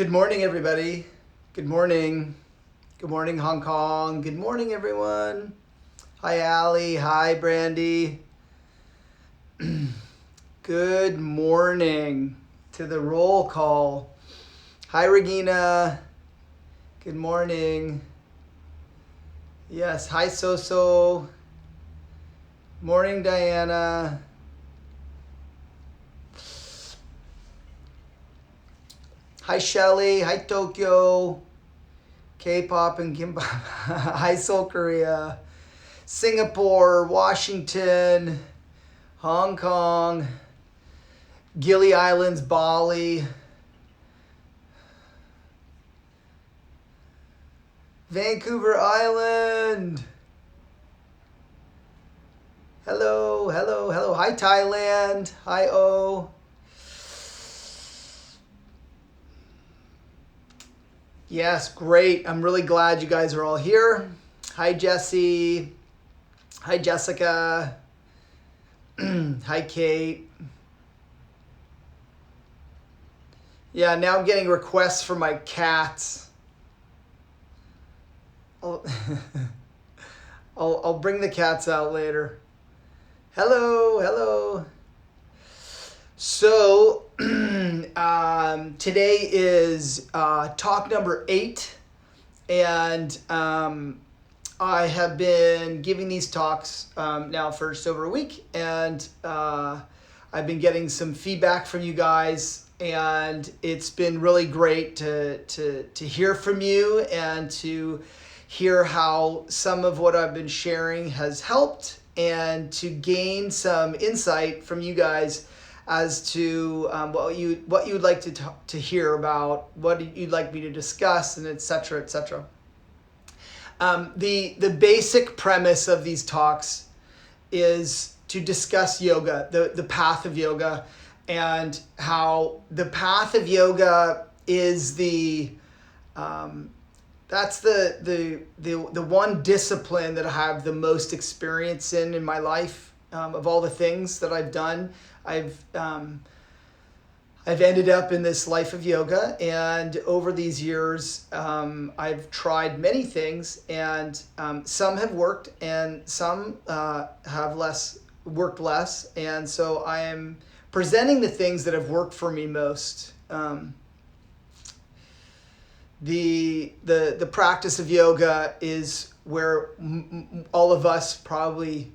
Good morning, everybody. Good morning. Good morning, Hong Kong. Good morning, everyone. Hi, Allie. Hi, Brandy. Good morning to the roll call. Hi, Regina. Good morning. Yes, hi, Soso. Morning, Diana. Hi, Shelly. Hi, Tokyo. K-pop and Kimbap. Hi, Seoul, Korea. Singapore, Washington, Hong Kong, Gili Islands, Bali, Vancouver Island. Hello, hello, hello. Hi, Thailand. Hi, O. Yes, great. I'm really glad you guys are all here. Hi, Jesse. Hi, Jessica. Hi, Kate. Yeah, now I'm getting requests for my cats. I'll bring the cats out later. Hello, hello. So today is talk number 8, and I have been giving these talks now for just over a week, and I've been getting some feedback from you guys, and it's been really great to hear from you and to hear how some of what I've been sharing has helped, and to gain some insight from you guys as to what you'd like to hear about, what you'd like me to discuss, and etc. etc. The basic premise of these talks is to discuss yoga, the path of yoga, and how the path of yoga is that's the one discipline that I have the most experience in my life. Of all the things that I've done, I've ended up in this life of yoga, and over these years, I've tried many things, and some have worked, and some have worked less, and so I am presenting the things that have worked for me most. The practice of yoga is where all of us probably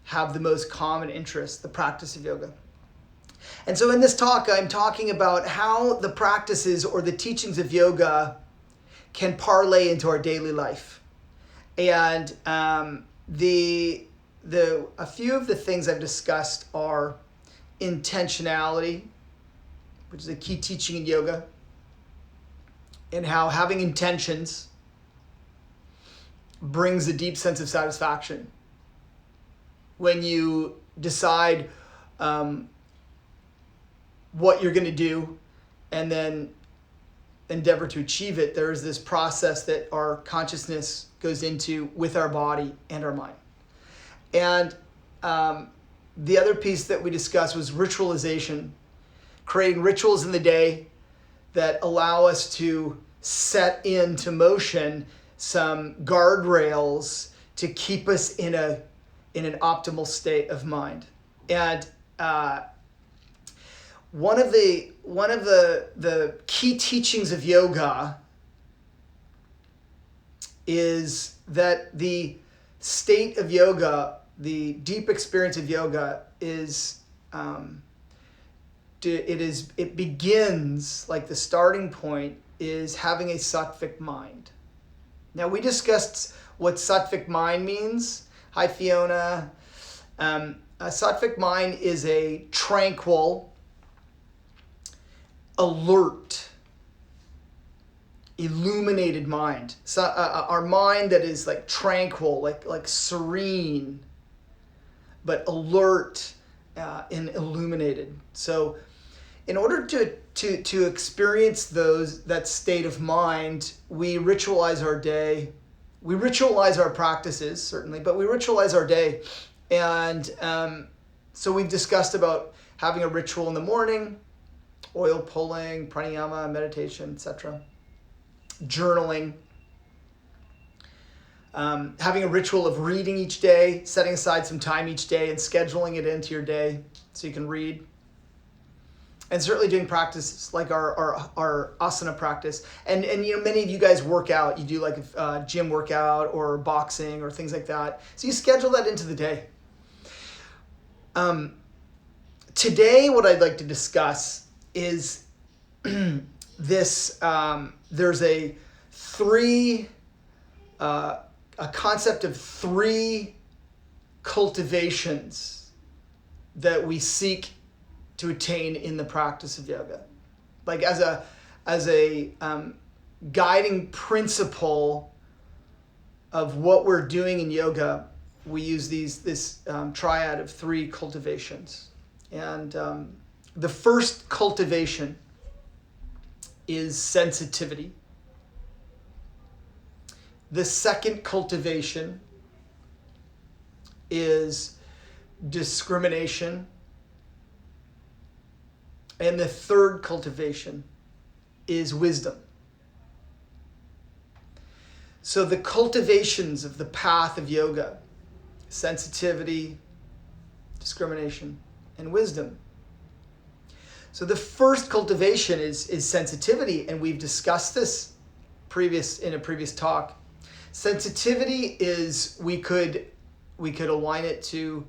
have the most common interest, the practice of yoga. And so in this talk, I'm talking about how the practices or the teachings of yoga can parlay into our daily life. And a few of the things I've discussed are intentionality, which is a key teaching in yoga, and how having intentions brings a deep sense of satisfaction. When you decide what you're going to do and then endeavor to achieve it, there's this process that our consciousness goes into with our body and our mind. And the other piece that we discussed was ritualization, creating rituals in the day that allow us to set into motion some guardrails to keep us in an optimal state of mind. And one of the key teachings of yoga is that the state of yoga, the deep experience of yoga, is it begins, like the starting point is having a sattvic mind. Now, we discussed what sattvic mind means. Hi, Fiona. A sattvic mind is a tranquil, alert, illuminated mind. So our mind that is like tranquil, like serene, but alert and illuminated. So in order to experience that state of mind, we ritualize our day. We ritualize our practices, certainly, but we ritualize our day. And so we've discussed about having a ritual in the morning, oil pulling, pranayama, meditation, etc. Journaling. Having a ritual of reading each day, setting aside some time each day and scheduling it into your day so you can read. And certainly doing practices like our asana practice. And many of you guys work out. You do like a gym workout or boxing or things like that. So you schedule that into the day. Today, what I'd like to discuss is this. There's a concept of 3 cultivations that we seek to attain in the practice of yoga, like as a guiding principle of what we're doing in yoga. We use this triad of 3 cultivations, and the first cultivation is sensitivity. The second cultivation is discrimination. And the third cultivation is wisdom. So the cultivations of the path of yoga, sensitivity, discrimination, and wisdom. So the first cultivation is sensitivity, and we've discussed this in a previous talk. Sensitivity is, we could align it to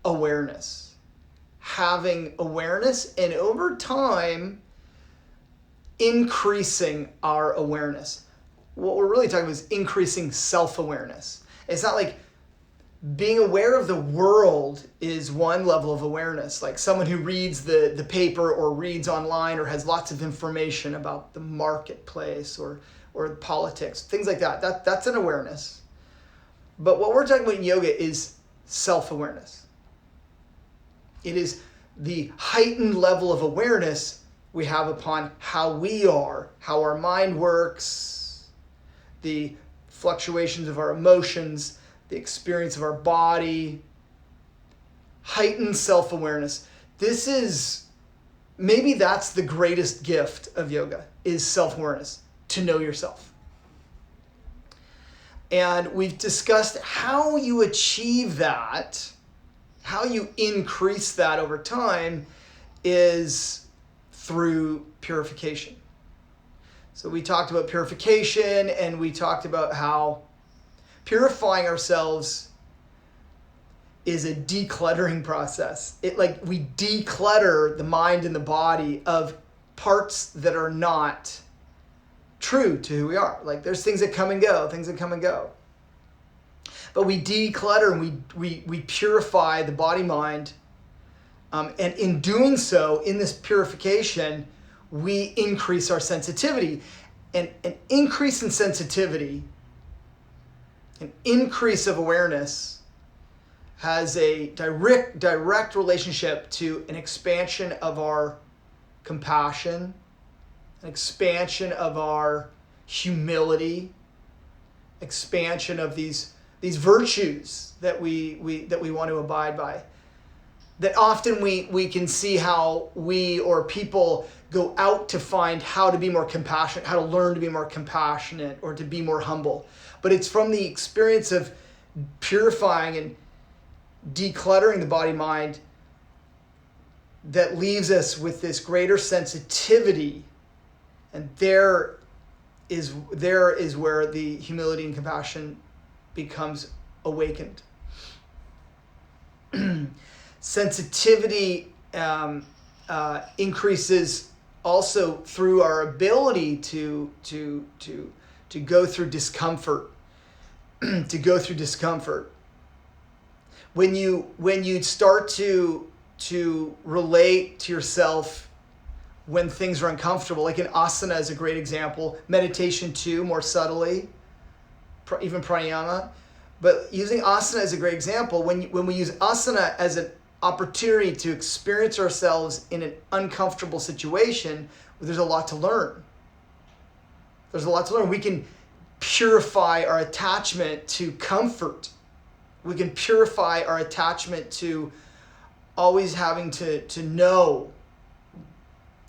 awareness. Having awareness, and over time increasing our awareness. What we're really talking about is increasing self-awareness. It's not like being aware of the world is one level of awareness, like someone who reads the paper or reads online or has lots of information about the marketplace or politics, things like that. That's an awareness. But what we're talking about in yoga is self-awareness. It is the heightened level of awareness we have upon how we are, how our mind works, the fluctuations of our emotions, the experience of our body, heightened self-awareness. Maybe that's the greatest gift of yoga, is self-awareness, to know yourself. And we've discussed how you achieve that. How you increase that over time is through purification. So we talked about purification, and we talked about how purifying ourselves is a decluttering process. We declutter the mind and the body of parts that are not true to who we are. Like there's things that come and go. But we declutter and we purify the body, mind. And in doing so, in this purification, we increase our sensitivity. And an increase in sensitivity, an increase of awareness, has a direct relationship to an expansion of our compassion, an expansion of our humility, expansion of these virtues that we want to abide by. That often we can see how we or people go out to find how to be more compassionate, how to learn to be more compassionate or to be more humble. But it's from the experience of purifying and decluttering the body-mind that leaves us with this greater sensitivity. And there is where the humility and compassion becomes awakened. Sensitivity increases also through our ability to go through discomfort. To go through discomfort. When you start to relate to yourself when things are uncomfortable, like in asana is a great example, meditation too, more subtly, even pranayama. But using asana as a great example, when we use asana as an opportunity to experience ourselves in an uncomfortable situation, there's a lot to learn. We can purify our attachment to comfort. We can purify our attachment to always having to know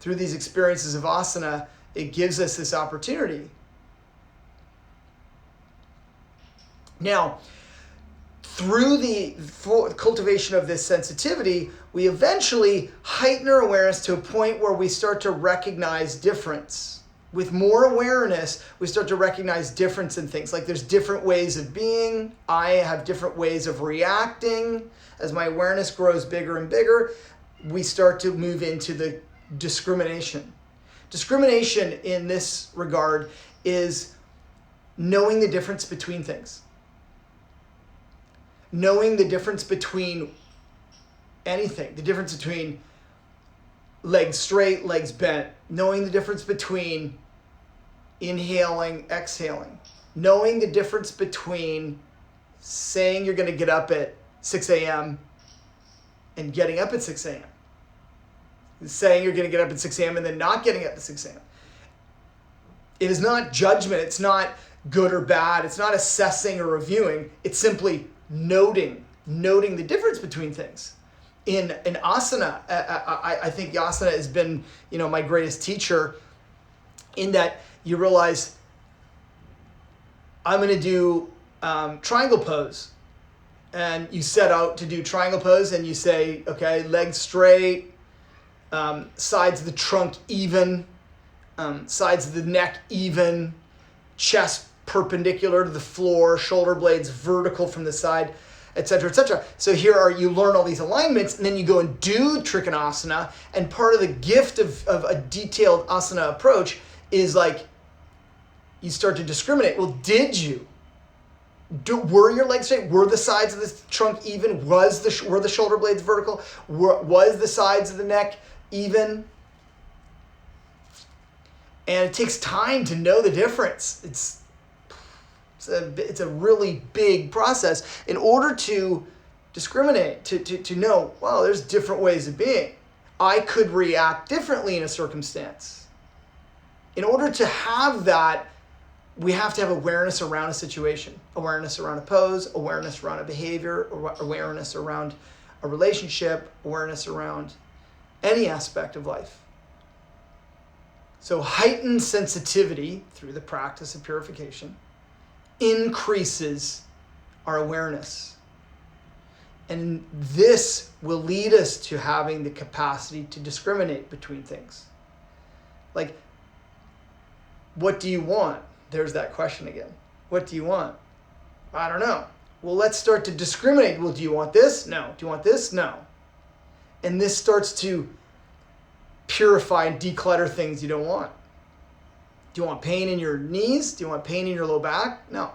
through these experiences of asana, it gives us this opportunity. Now, through the cultivation of this sensitivity, we eventually heighten our awareness to a point where we start to recognize difference. With more awareness, we start to recognize difference in things. Like there's different ways of being. I have different ways of reacting. As my awareness grows bigger and bigger, we start to move into the discrimination. Discrimination in this regard is knowing the difference between things. Knowing the difference between anything, the difference between legs straight, legs bent, knowing the difference between inhaling, exhaling, knowing the difference between saying you're going to get up at 6 a.m. and getting up at 6 a.m. Saying you're going to get up at 6 a.m. and then not getting up at 6 a.m. It is not judgment. It's not good or bad. It's not assessing or reviewing. It's simply noting the difference between things. In asana, I think asana has been, my greatest teacher, in that you realize I'm going to do triangle pose, and you set out to do triangle pose, and you say, okay, legs straight, sides of the trunk even, sides of the neck even, chest perpendicular to the floor, shoulder blades vertical from the side, etc., etc. So you learn all these alignments, and then you go and do Trikonasana. And part of the gift of a detailed asana approach is like you start to discriminate. Well, did you? Were your legs straight? Were the sides of the trunk even? Were the shoulder blades vertical? Was the sides of the neck even? And it takes time to know the difference. It's a really big process in order to discriminate, to know, wow, there's different ways of being. I could react differently in a circumstance. In order to have that, we have to have awareness around a situation, awareness around a pose, awareness around a behavior, awareness around a relationship, awareness around any aspect of life. So heightened sensitivity through the practice of purification increases our awareness. And this will lead us to having the capacity to discriminate between things. Like, what do you want? There's that question again. What do you want? I don't know. Well, let's start to discriminate. Well, do you want this? No. Do you want this? No. And this starts to purify and declutter things you don't want. Do you want pain in your knees? Do you want pain in your low back? No.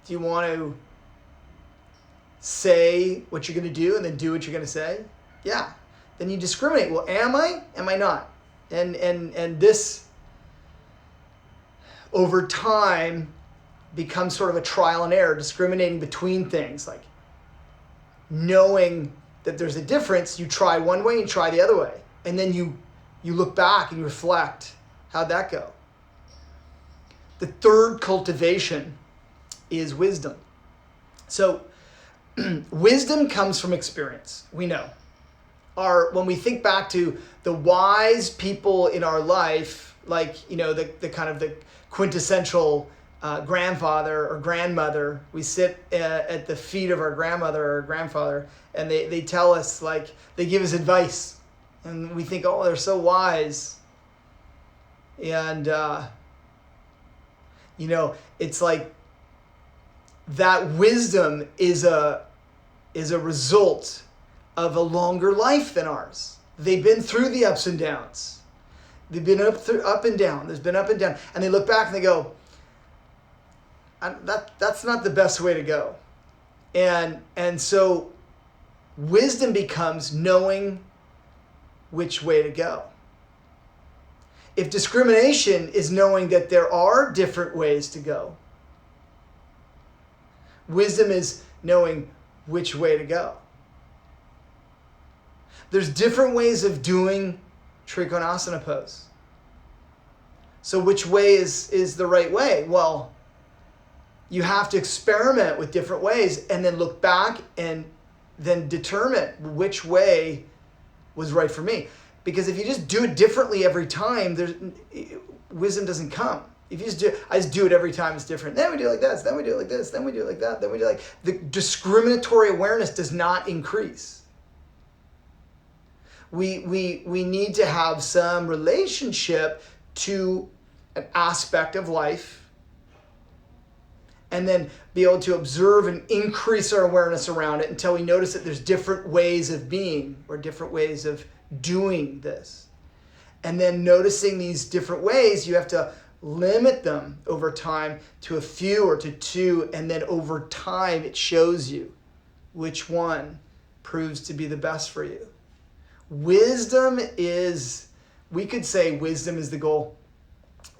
Do you want to say what you're going to do and then do what you're going to say? Yeah. Then you discriminate. Well, am I? Am I not? And this, over time, becomes sort of a trial and error, discriminating between things. Like, knowing that there's a difference, you try one way and you try the other way. And then you look back and you reflect. How'd that go? The third cultivation is wisdom. So wisdom comes from experience. We know. When we think back to the wise people in our life, like, the kind of the quintessential grandfather or grandmother, we sit at the feet of our grandmother or grandfather, and they tell us, like, they give us advice. And we think, oh, they're so wise. And, it's like that wisdom is a result of a longer life than ours. They've been through the ups and downs. They've been up and down. There's been up and down. And they look back and they go, that's not the best way to go. And so wisdom becomes knowing which way to go. If discrimination is knowing that there are different ways to go, wisdom is knowing which way to go. There's different ways of doing Trikonasana pose. So which way is the right way? Well, you have to experiment with different ways and then look back and then determine which way was right for me. Because if you just do it differently every time, wisdom doesn't come. If you I just do it every time, it's different. Then we do it like this, then we do it like this, then we do it like that, then we do it like... The discriminatory awareness does not increase. We need to have some relationship to an aspect of life, and then be able to observe and increase our awareness around it until we notice that there's different ways of being or different ways of doing this. And then noticing these different ways, you have to limit them over time to a few or to two, and then over time it shows you which one proves to be the best for you. Wisdom is, we could say wisdom is the goal.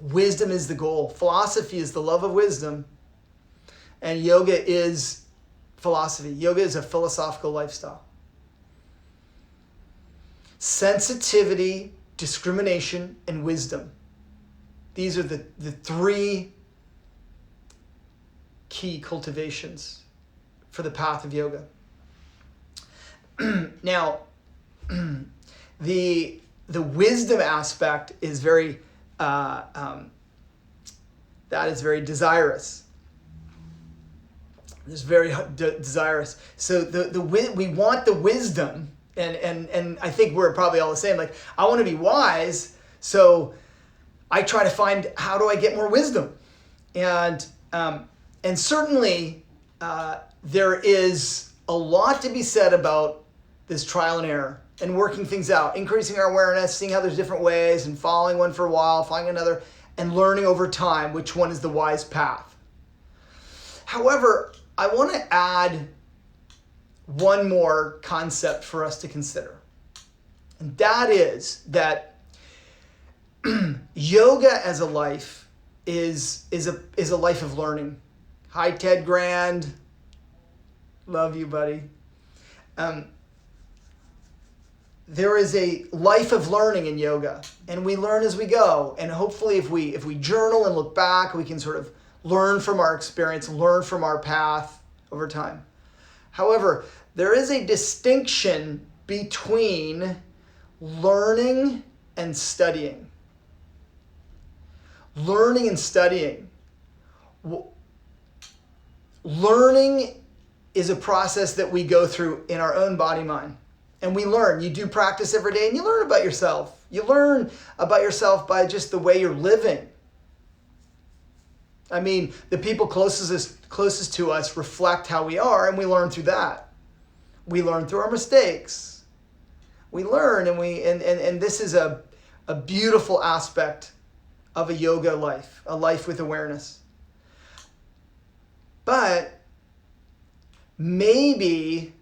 Wisdom is the goal. Philosophy is the love of wisdom, and yoga is philosophy. Yoga is a philosophical lifestyle. Sensitivity, discrimination, and wisdom. These are the three key cultivations for the path of yoga. Now, the wisdom aspect is very that is very desirous. It's very desirous. So we want the wisdom, and I think we're probably all the same. Like, I want to be wise, so I try to find, how do I get more wisdom? And certainly there is a lot to be said about this trial and error and working things out, increasing our awareness, seeing how there's different ways, and following one for a while, following another, and learning over time which one is the wise path. However, I want to add one more concept for us to consider. And that is that yoga as a life is a life of learning. Hi, Ted Grand. Love you, buddy. There is a life of learning in yoga, and we learn as we go. And hopefully if we journal and look back, we can sort of learn from our experience, learn from our path over time. However, there is a distinction between learning and studying. Learning and studying. Learning is a process that we go through in our own body-mind. And we learn. You do practice every day and you learn about yourself. You learn about yourself by just the way you're living. I mean, the people closest to us reflect how we are, and we learn through that. We learn through our mistakes. We learn, and this is a beautiful aspect of a yoga life, a life with awareness. But maybe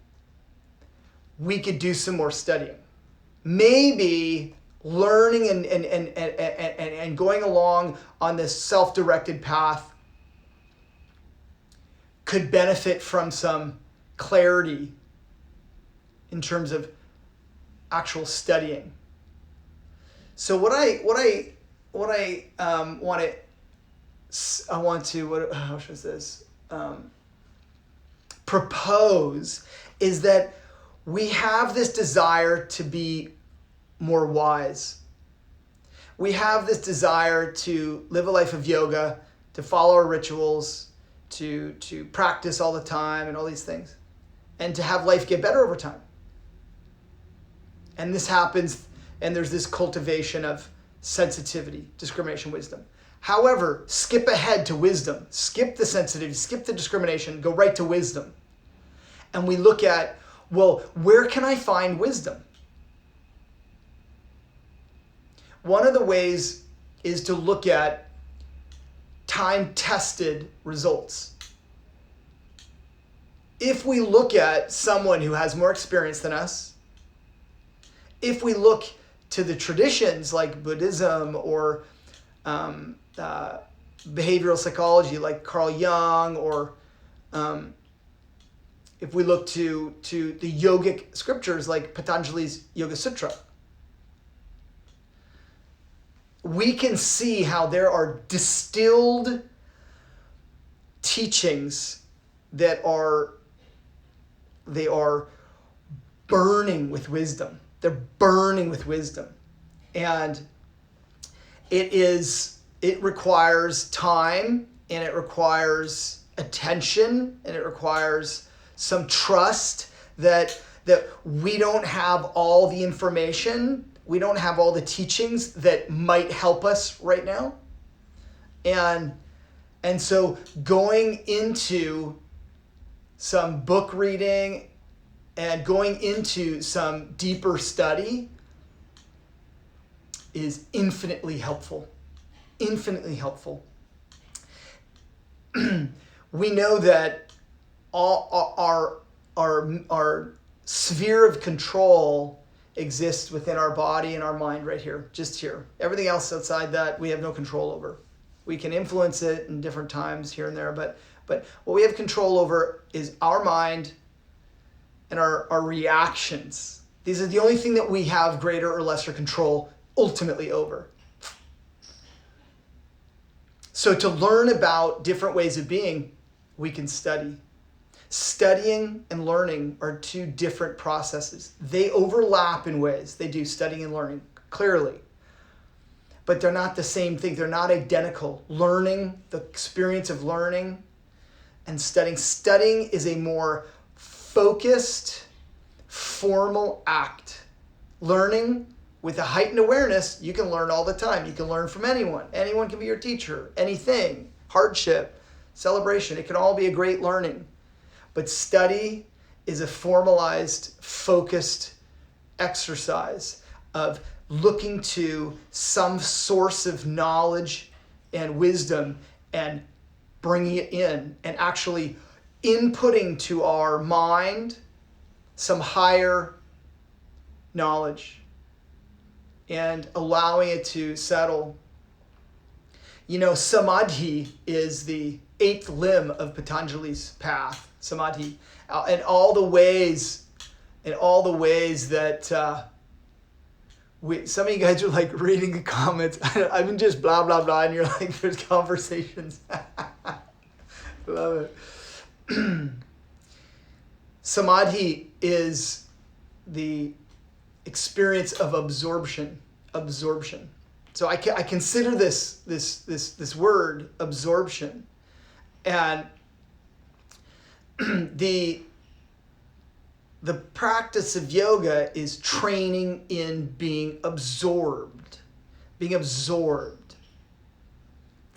we could do some more studying. Maybe learning and going along on this self-directed path could benefit from some clarity in terms of actual studying. So propose is that we have this desire to be more wise. We have this desire to live a life of yoga, to follow our rituals, to practice all the time and all these things, and to have life get better over time. And this happens, and there's this cultivation of sensitivity, discrimination, wisdom. However, skip ahead to wisdom. Skip the sensitivity, skip the discrimination, go right to wisdom. And we look at, well, where can I find wisdom? One of the ways is to look at time-tested results. If we look at someone who has more experience than us, if we look to the traditions like Buddhism or behavioral psychology like Carl Jung, or if we look to the yogic scriptures like Patanjali's Yoga Sutra, we can see how there are distilled teachings that are burning with wisdom. They're burning with wisdom. And it requires time, and it requires attention, and it requires some trust that we don't have all the information, we don't have all the teachings that might help us right now. And so going into some book reading and going into some deeper study is infinitely helpful. Infinitely helpful. We know that all our sphere of control exists within our body and our mind right here, just here. Everything else outside that we have no control over. We can influence it in different times here and there, but what we have control over is our mind and our reactions. These are the only thing that we have greater or lesser control ultimately over. So to learn about different ways of being, we can study. Studying and learning are two different processes. They overlap in ways. They do, studying and learning, clearly. But they're not the same thing. They're not identical. Learning, the experience of learning and studying. Studying is a more focused, formal act. Learning, with a heightened awareness, you can learn all the time. You can learn from anyone. Anyone can be your teacher. Anything, hardship, celebration, it can all be a great learning. But study is a formalized, focused exercise of looking to some source of knowledge and wisdom and bringing it in and actually inputting to our mind some higher knowledge and allowing it to settle. You know, samadhi is the 8th limb of Patanjali's path. Samadhi, and all the ways that some of you guys are like reading the comments. I've been just blah blah blah, and you're like, there's conversations. Love it. Samadhi is the experience of absorption. So I consider this word absorption, and the practice of yoga is training in being absorbed. So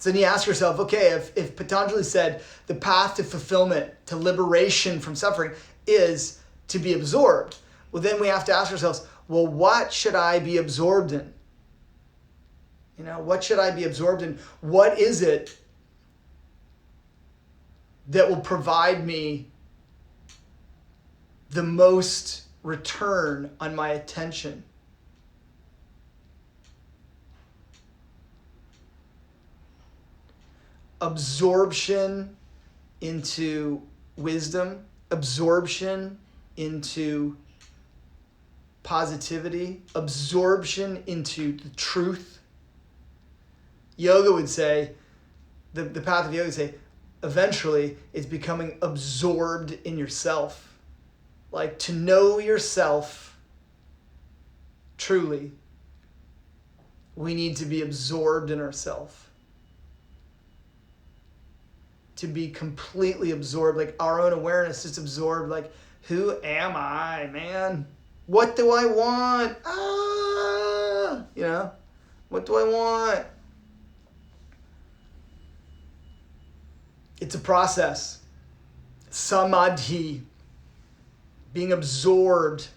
then you ask yourself, okay, if Patanjali said the path to fulfillment, to liberation from suffering is to be absorbed, well, then we have to ask ourselves, well, what should I be absorbed in? You know, what should I be absorbed in? What is it that will provide me the most return on my attention? Absorption into wisdom, absorption into positivity, absorption into the truth. Yoga would say, the path of yoga would say, eventually it's becoming absorbed in yourself. Like, to know yourself truly, we need to be absorbed in ourselves. To be completely absorbed, like our own awareness is absorbed, like, who am I, man? What do I want? You know, what do I want? It's a process. Samadhi, being absorbed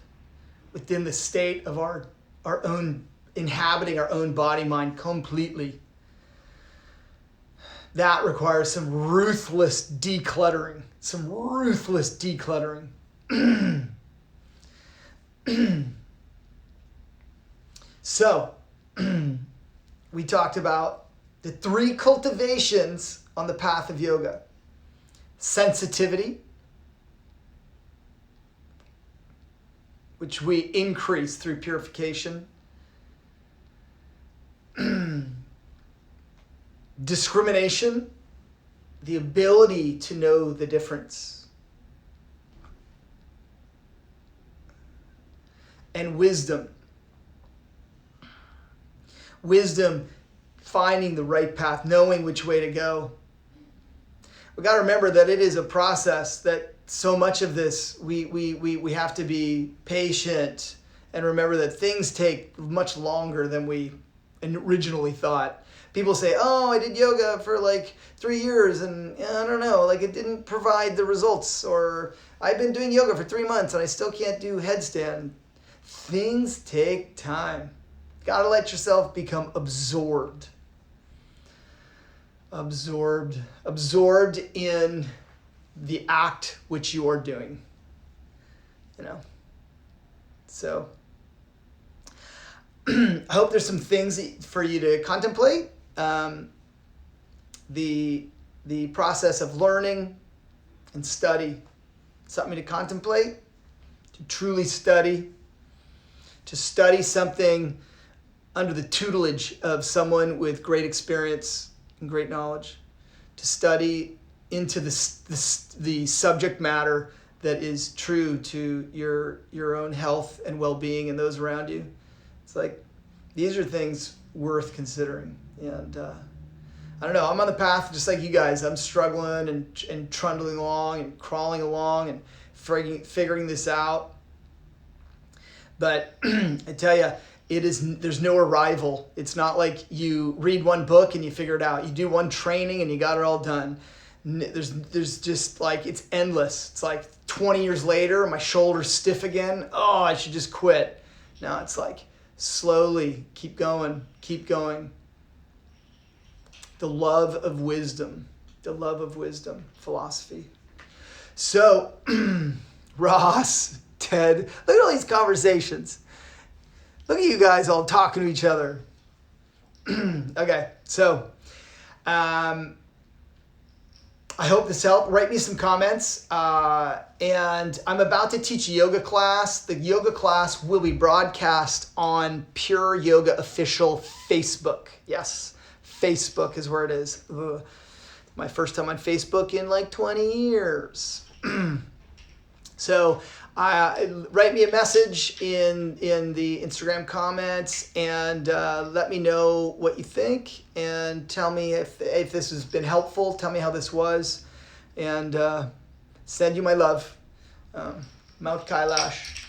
within the state of our own, inhabiting our own body, mind completely. That requires some ruthless decluttering. So, we talked about the 3 cultivations on the path of yoga. Sensitivity, which we increase through purification. Discrimination, the ability to know the difference. and wisdom. Wisdom, finding the right path, knowing which way to go. We got to remember that it is a process, that so much of this, we have to be patient and remember that things take much longer than we originally thought. People say, oh, I did yoga for like 3 years and I don't know, like it didn't provide the results, or I've been doing yoga for 3 months and I still can't do headstand. Things take time. Got to let yourself become absorbed in the act which you are doing, so I hope there's some things for you to contemplate. The process of learning and study, something to contemplate, to truly study, to study something under the tutelage of someone with great experience and great knowledge, to study into the subject matter that is true to your own health and well-being and those around you. It's like, these are things worth considering. And I don't know, I'm on the path just like you guys. I'm struggling and trundling along and crawling along and figuring this out. But I tell you, there's no arrival. It's not like you read one book and you figure it out. You do one training and you got it all done. There's just like, it's endless. It's like 20 years later, my shoulder's stiff again. Oh, I should just quit. No, it's like slowly keep going. The love of wisdom philosophy. So, Ross, Ted, look at all these conversations. Look at you guys all talking to each other. Okay, so I hope this helped. Write me some comments. And I'm about to teach a yoga class. The yoga class will be broadcast on Pure Yoga Official Facebook. Yes, Facebook is where it is. Ugh. My first time on Facebook in like 20 years. So write me a message in the Instagram comments and let me know what you think, and tell me if this has been helpful. Tell me how this was, and send you my love. Mount Kailash,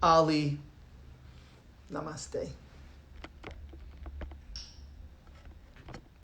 Ali, Namaste.